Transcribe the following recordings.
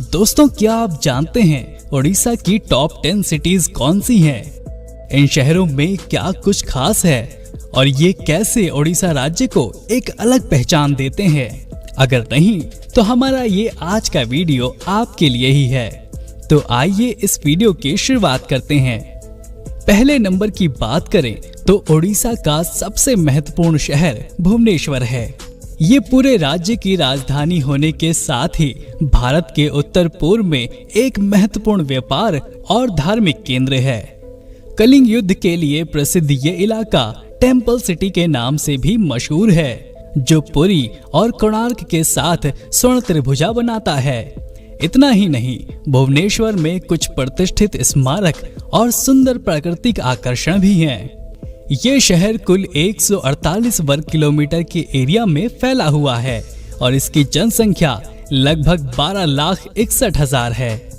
दोस्तों, क्या आप जानते हैं उड़ीसा की टॉप 10 सिटीज कौन सी हैं? इन शहरों में क्या कुछ खास है और ये कैसे उड़ीसा राज्य को एक अलग पहचान देते हैं? अगर नहीं तो हमारा ये आज का वीडियो आपके लिए ही है। तो आइए इस वीडियो की शुरुआत करते हैं। पहले नंबर की बात करें तो उड़ीसा का सबसे महत्वपूर्ण शहर भुवनेश्वर है। ये पूरे राज्य की राजधानी होने के साथ ही भारत के उत्तर पूर्व में एक महत्वपूर्ण व्यापार और धार्मिक केंद्र है। कलिंग युद्ध के लिए प्रसिद्ध ये इलाका टेम्पल सिटी के नाम से भी मशहूर है, जो पुरी और कोणार्क के साथ स्वर्ण त्रिभुजा बनाता है। इतना ही नहीं, भुवनेश्वर में कुछ प्रतिष्ठित स्मारक और सुंदर प्राकृतिक आकर्षण भी हैं। ये शहर कुल 148 वर्ग किलोमीटर के एरिया में फैला हुआ है और इसकी जनसंख्या लगभग 12,61,000 है।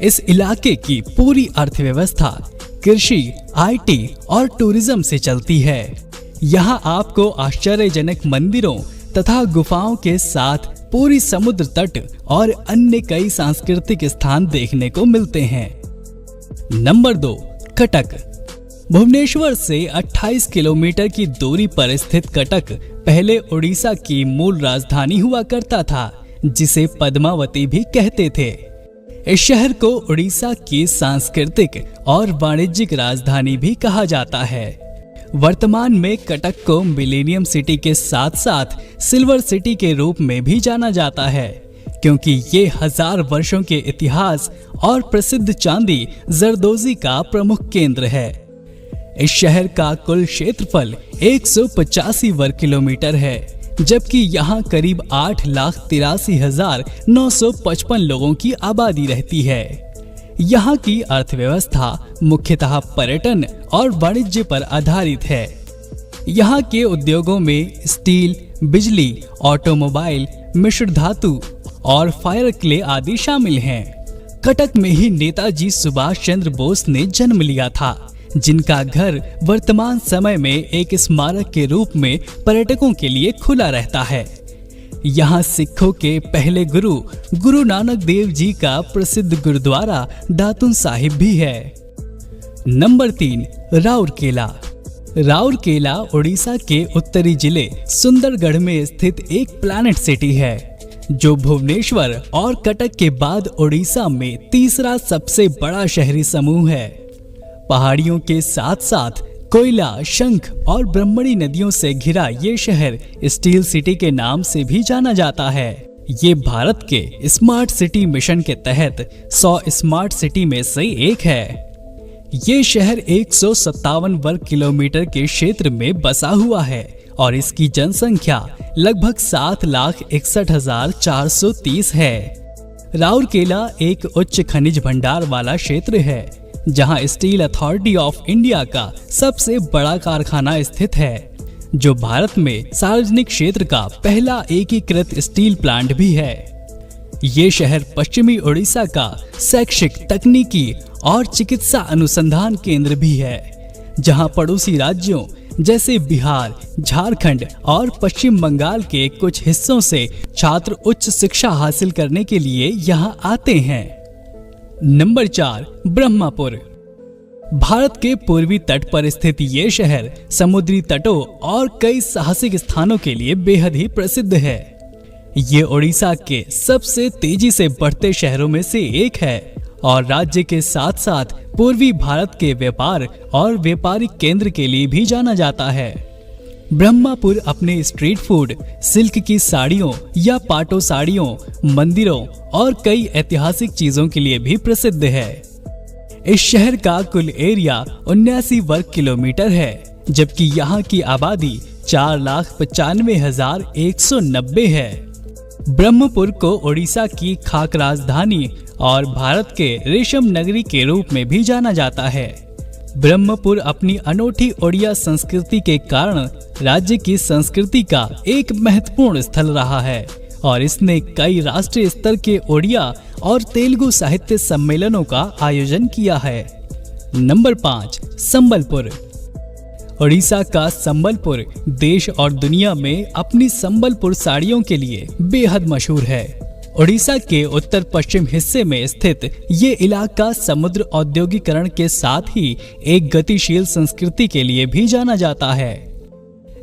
इस इलाके की पूरी अर्थव्यवस्था कृषि, IT और टूरिज्म से चलती है। यहाँ आपको आश्चर्यजनक मंदिरों तथा गुफाओं के साथ पूरी समुद्र तट और अन्य कई सांस्कृतिक स्थान देखने को मिलते हैं। नंबर 2, कटक। भुवनेश्वर से 28 किलोमीटर की दूरी पर स्थित कटक पहले उड़ीसा की मूल राजधानी हुआ करता था, जिसे पद्मावती भी कहते थे। इस शहर को उड़ीसा की सांस्कृतिक और वाणिज्यिक राजधानी भी कहा जाता है। वर्तमान में कटक को मिलेनियम सिटी के साथ साथ सिल्वर सिटी के रूप में भी जाना जाता है, क्योंकि ये 1000 वर्षों के इतिहास और प्रसिद्ध चांदी जरदोजी का प्रमुख केंद्र है। इस शहर का कुल क्षेत्रफल 185 वर्ग किलोमीटर है, जबकि यहाँ करीब 8,83,955 लोगों की आबादी रहती है। यहाँ की अर्थव्यवस्था मुख्यतः पर्यटन और वाणिज्य पर आधारित है। यहाँ के उद्योगों में स्टील, बिजली, ऑटोमोबाइल, मिश्र धातु और फायर क्ले आदि शामिल हैं। कटक में ही नेताजी सुभाष चंद्र बोस ने जन्म लिया था, जिनका घर वर्तमान समय में एक स्मारक के रूप में पर्यटकों के लिए खुला रहता है। यहाँ सिखों के पहले गुरु नानक देव जी का प्रसिद्ध गुरुद्वारा दातुन साहिब भी है। नंबर 3, राउरकेला। राउरकेला उड़ीसा के उत्तरी जिले सुंदरगढ़ में स्थित एक प्लैनेट सिटी है, जो भुवनेश्वर और कटक के बाद उड़ीसा में तीसरा सबसे बड़ा शहरी समूह है। पहाड़ियों के साथ साथ कोयला, शंख और ब्रह्मणी नदियों से घिरा ये शहर स्टील सिटी के नाम से भी जाना जाता है। ये भारत के स्मार्ट सिटी मिशन के तहत 100 स्मार्ट सिटी में से एक है। ये शहर 157 वर्ग किलोमीटर के क्षेत्र में बसा हुआ है और इसकी जनसंख्या लगभग 7,61,430 है। राउरकेला एक उच्च खनिज भंडार वाला क्षेत्र है, जहां स्टील अथॉरिटी ऑफ इंडिया का सबसे बड़ा कारखाना स्थित है, जो भारत में सार्वजनिक क्षेत्र का पहला एकीकृत स्टील प्लांट भी है। ये शहर पश्चिमी उड़ीसा का शैक्षिक, तकनीकी और चिकित्सा अनुसंधान केंद्र भी है, जहां पड़ोसी राज्यों जैसे बिहार, झारखंड और पश्चिम बंगाल के कुछ हिस्सों से छात्र उच्च शिक्षा हासिल करने के लिए यहां आते हैं। नंबर 4, ब्रह्मपुर। भारत के पूर्वी तट पर स्थित ये शहर समुद्री तटों और कई साहसिक स्थानों के लिए बेहद ही प्रसिद्ध है। ये उड़ीसा के सबसे तेजी से बढ़ते शहरों में से एक है और राज्य के साथ साथ पूर्वी भारत के व्यापार और व्यापारिक केंद्र के लिए भी जाना जाता है। ब्रह्मपुर अपने स्ट्रीट फूड, सिल्क की साड़ियों या पाटो साड़ियों, मंदिरों और कई ऐतिहासिक चीजों के लिए भी प्रसिद्ध है। इस शहर का कुल एरिया 79 वर्ग किलोमीटर है, जबकि यहाँ की आबादी 4,95,190 है। ब्रह्मपुर को उड़ीसा की खाक राजधानी और भारत के रेशम नगरी के रूप में भी जाना जाता है। ब्रह्मपुर अपनी अनोखी ओडिया संस्कृति के कारण राज्य की संस्कृति का एक महत्वपूर्ण स्थल रहा है और इसने कई राष्ट्रीय स्तर के ओडिया और तेलुगु साहित्य सम्मेलनों का आयोजन किया है। नंबर 5, संबलपुर। उड़ीसा का संबलपुर देश और दुनिया में अपनी संबलपुर साड़ियों के लिए बेहद मशहूर है उड़ीसा के उत्तर पश्चिम हिस्से में स्थित ये इलाका समुद्र औद्योगिकरण के साथ ही एक गतिशील संस्कृति के लिए भी जाना जाता है।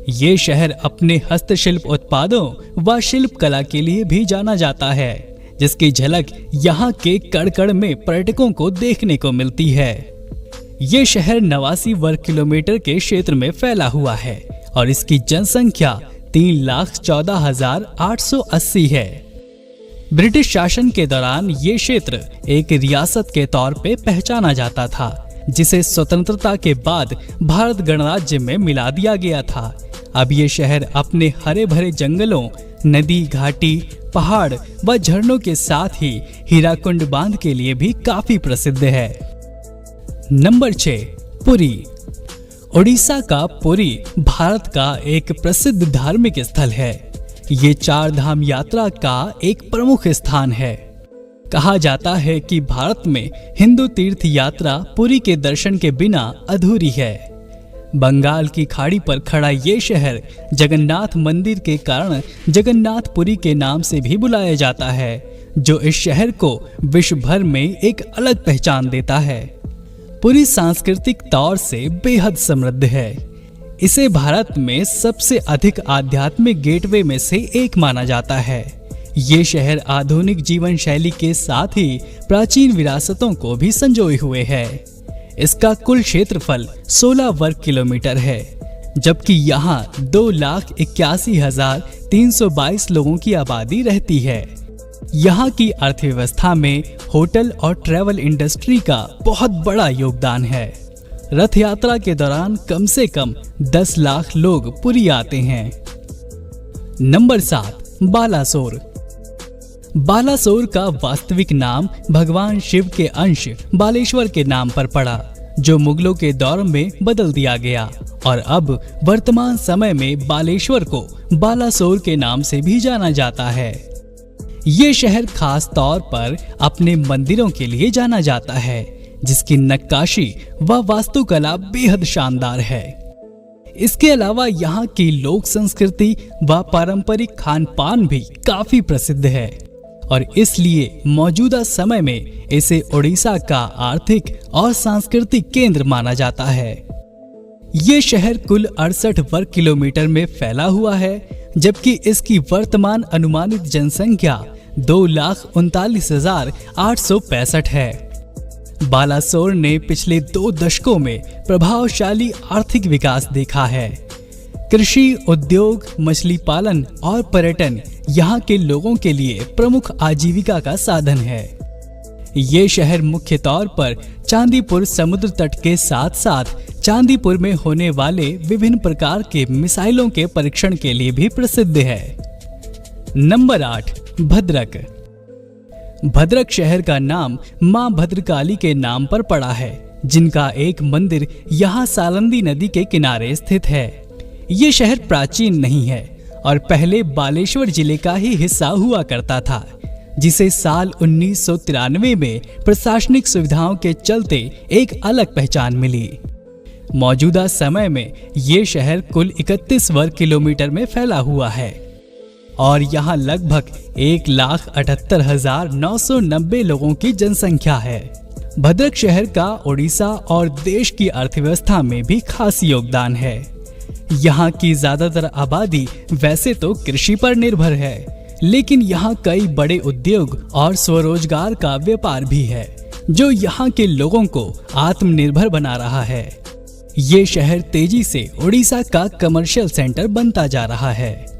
ये शहर अपने हस्तशिल्प उत्पादों व शिल्प कला के लिए भी जाना जाता है, जिसकी झलक यहाँ के कड़-कड़ में पर्यटकों को देखने को मिलती है। ये शहर 89 वर्ग किलोमीटर के क्षेत्र में फैला हुआ है और इसकी जनसंख्या 3,14,880 है। ब्रिटिश शासन के दौरान ये क्षेत्र एक रियासत के तौर पे पहचाना जाता था, जिसे स्वतंत्रता के बाद भारत गणराज्य में मिला दिया गया था। अब ये शहर अपने हरे भरे जंगलों, नदी, घाटी, पहाड़ व झरनों के साथ ही हीराकुंड बांध के लिए भी काफी प्रसिद्ध है। नंबर 6, पुरी। उड़ीसा का पुरी भारत का एक प्रसिद्ध धार्मिक स्थल है। ये 4 धाम यात्रा का एक प्रमुख स्थान है। कहा जाता है कि भारत में हिंदू तीर्थ यात्रा पुरी के दर्शन के बिना अधूरी है। बंगाल की खाड़ी पर खड़ा ये शहर जगन्नाथ मंदिर के कारण जगन्नाथपुरी के नाम से भी बुलाया जाता है, जो इस शहर को विश्व भर में एक अलग पहचान देता है। पुरी सांस्कृतिक तौर से बेहद समृद्ध है। इसे भारत में सबसे अधिक आध्यात्मिक गेटवे में से एक माना जाता है। ये शहर आधुनिक जीवन शैली के साथ ही प्राचीन विरासतों को भी संजोए हुए है। इसका कुल क्षेत्रफल 16 वर्ग किलोमीटर है, जबकि यहाँ 2,81,322 लोगों की आबादी रहती है। यहाँ की अर्थव्यवस्था में होटल और ट्रैवल इंडस्ट्री का बहुत बड़ा योगदान है। रथ यात्रा के दौरान कम से कम 10 लाख लोग पुरी आते हैं। नंबर 7, बालासोर। बालासोर का वास्तविक नाम भगवान शिव के अंश बालेश्वर के नाम पर पड़ा, जो मुगलों के दौर में बदल दिया गया और अब वर्तमान समय में बालेश्वर को बालासोर के नाम से भी जाना जाता है। ये शहर खास तौर पर अपने मंदिरों के लिए जाना जाता है, जिसकी नक्काशी व वास्तुकला बेहद शानदार है। इसके अलावा यहाँ की लोक संस्कृति व पारंपरिक खान पान भी काफी प्रसिद्ध है और इसलिए मौजूदा समय में इसे उड़ीसा का आर्थिक और सांस्कृतिक केंद्र माना जाता है। ये शहर कुल 68 वर्ग किलोमीटर में फैला हुआ है, जबकि इसकी वर्तमान अनुमानित जनसंख्या 2,39,865 है। बालासोर ने पिछले 2 दशकों में प्रभावशाली आर्थिक विकास देखा है। कृषि, उद्योग, मछली पालन और पर्यटन यहाँ के लोगों के लिए प्रमुख आजीविका का साधन है। ये शहर मुख्य तौर पर चांदीपुर समुद्र तट के साथ साथ चांदीपुर में होने वाले विभिन्न प्रकार के मिसाइलों के परीक्षण के लिए भी प्रसिद्ध है। नंबर 8, भद्रक। भद्रक शहर का नाम मां भद्रकाली के नाम पर पड़ा है, जिनका एक मंदिर यहाँ सालंदी नदी के किनारे स्थित है। ये शहर प्राचीन नहीं है और पहले बालेश्वर जिले का ही हिस्सा हुआ करता था, जिसे साल 1993 में प्रशासनिक सुविधाओं के चलते एक अलग पहचान मिली। मौजूदा समय में ये शहर कुल 31 वर्ग किलोमीटर में फैला हुआ है और यहाँ लगभग 1,78,990 लोगों की जनसंख्या है। भद्रक शहर का उड़ीसा और देश की अर्थव्यवस्था में भी खास योगदान है। यहाँ की ज्यादातर आबादी वैसे तो कृषि पर निर्भर है, लेकिन यहाँ कई बड़े उद्योग और स्वरोजगार का व्यापार भी है, जो यहाँ के लोगों को आत्मनिर्भर बना रहा है। ये शहर तेजी से उड़ीसा का कमर्शियल सेंटर बनता जा रहा है।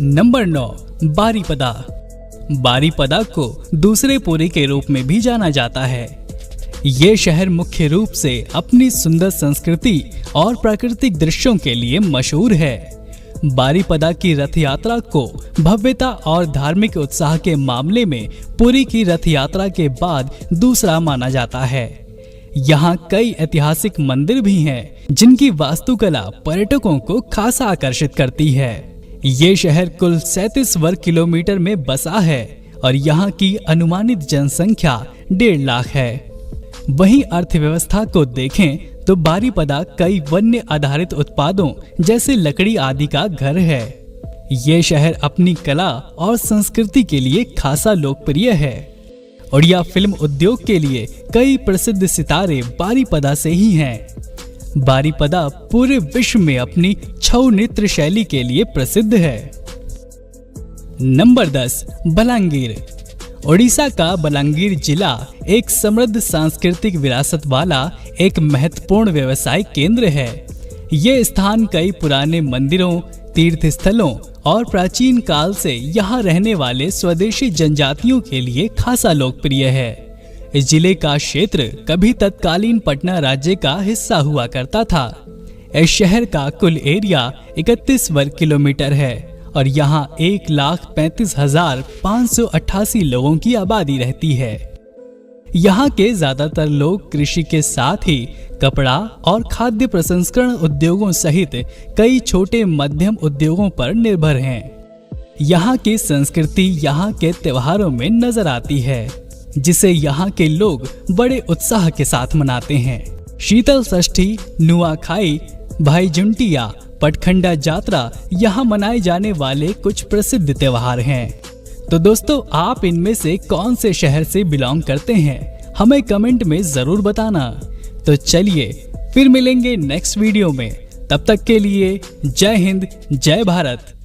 नंबर 9, बारीपदा। बारीपदा को दूसरे पुरी के रूप में भी जाना जाता है। ये शहर मुख्य रूप से अपनी सुंदर संस्कृति और प्राकृतिक दृश्यों के लिए मशहूर है। बारीपदा की रथ यात्रा को भव्यता और धार्मिक उत्साह के मामले में पुरी की रथ यात्रा के बाद दूसरा माना जाता है। यहाँ कई ऐतिहासिक मंदिर भी हैं, जिनकी वास्तुकला पर्यटकों को खासा आकर्षित करती है। ये शहर कुल 37 वर्ग किलोमीटर में बसा है और यहाँ की अनुमानित जनसंख्या 1.5 लाख है। वहीं अर्थव्यवस्था को देखें तो बारीपदा कई वन्य आधारित उत्पादों जैसे लकड़ी आदि का घर है। ये शहर अपनी कला और संस्कृति के लिए खासा लोकप्रिय है। उड़िया फिल्म उद्योग के लिए कई प्रसिद्ध सितारे बारीपदा से ही हैं। बारीपदा पूरे विश्व में अपनी छऊ नृत्य शैली के लिए प्रसिद्ध है। नंबर 10, बलांगीर। ओडिशा का बलांगीर जिला एक समृद्ध सांस्कृतिक विरासत वाला एक महत्वपूर्ण व्यवसायिक केंद्र है। ये स्थान कई पुराने मंदिरों, तीर्थ स्थलों और प्राचीन काल से यहाँ रहने वाले स्वदेशी जनजातियों के लिए खासा लोकप्रिय है। इस जिले का क्षेत्र कभी तत्कालीन पटना राज्य का हिस्सा हुआ करता था। इस शहर का कुल एरिया 31 वर्ग किलोमीटर है और यहाँ 1,35,588 लोगों की आबादी रहती है। यहाँ के ज्यादातर लोग कृषि के साथ ही कपड़ा और खाद्य प्रसंस्करण उद्योगों सहित कई छोटे मध्यम उद्योगों पर निर्भर हैं। यहाँ की संस्कृति यहाँ के त्योहारों में नजर आती है, जिसे यहाँ के लोग बड़े उत्साह के साथ मनाते हैं। शीतल षष्ठी, नुआखाई, भाई जुंटिया, पटखंडा जात्रा यहाँ मनाए जाने वाले कुछ प्रसिद्ध त्योहार हैं। तो दोस्तों, आप इनमें से कौन से शहर से बिलोंग करते हैं, हमें कमेंट में जरूर बताना। तो चलिए फिर मिलेंगे नेक्स्ट वीडियो में। तब तक के लिए जय हिंद, जय भारत।